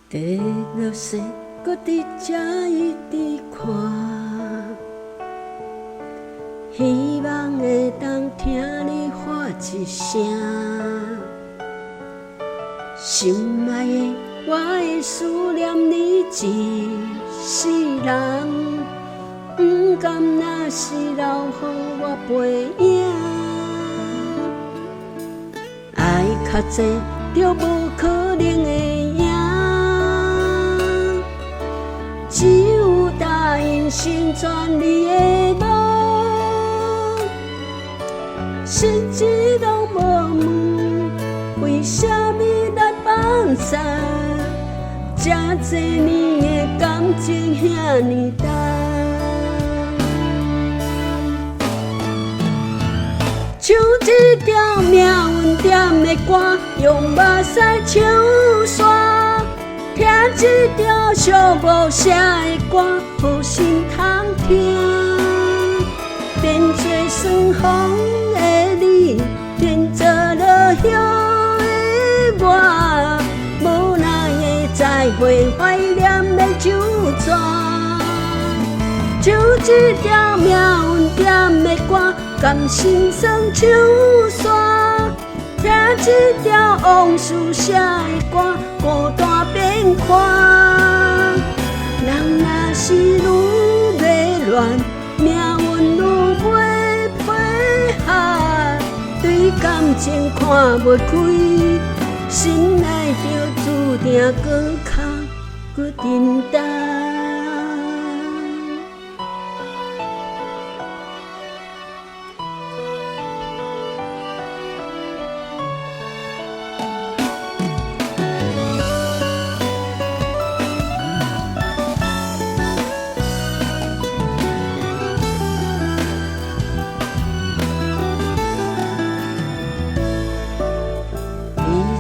地落雪，搁伫遮一直看，希望会当听你喊一声。心爱的，我会思念你一世人，不甘若是留予我背影。爱较济，就无可能会赢。只有答应成全你的梦，实际拢无问，为什么咱放下？这多年的感情遐尼重，唱一条命运点的歌，用目屎唱煞。听一条寂无声的歌，好心通听。变做霜风的你，变做落叶的我，无奈的再会怀念的酒泉。唱一条命运点的歌，甘心酸唱煞。听一条往事写的歌，孤单变看。人若是愈迷乱，命运愈袂配合。对感情看袂开，心内就注定搁哭搁沉重。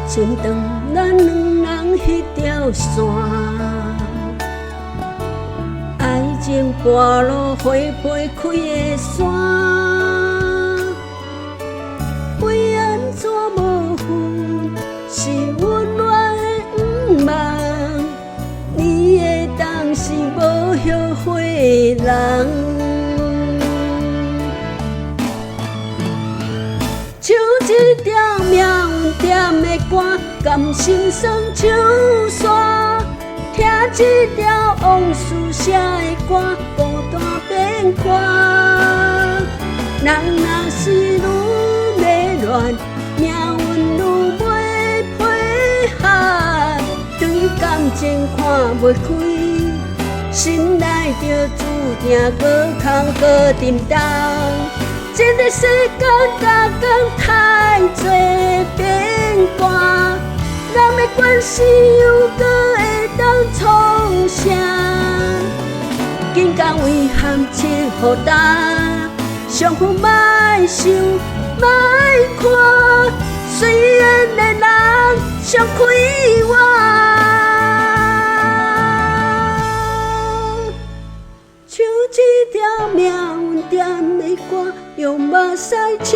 前当咱两人迄条线，爱情半路花飞开的山，为安怎无分，是温暖的不茫，你会当是无后悔的人。唱一条命运点的歌，甘心酸唱煞。听一条往事写的歌，孤单变看。人若是愈迷乱，命运愈袂配合。对感情看袂开，心内就注定搁空搁沉重。这个世间加工太多变卦，咱的关系又搁会当创啥？紧甲遗憾切互担，伤风莫想莫看，随缘的人伤开我。唱一条命运点的歌，用目屎唱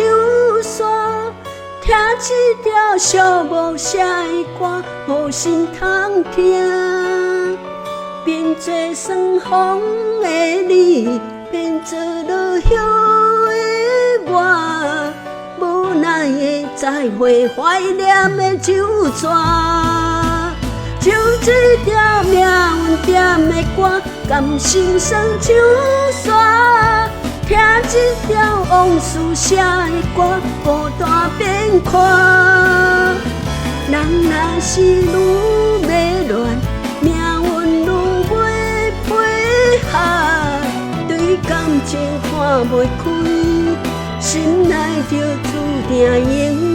煞。听一条寂无声的歌，好心通听。变做霜风的你，变做落叶的我，无奈的再会怀念的酒泉。唱一条命运点的歌，甘心酸唱煞。听一条往事写的歌，孤单变看。人若是愈迷乱，命运愈袂配合。对感情看袂开，心内就注定永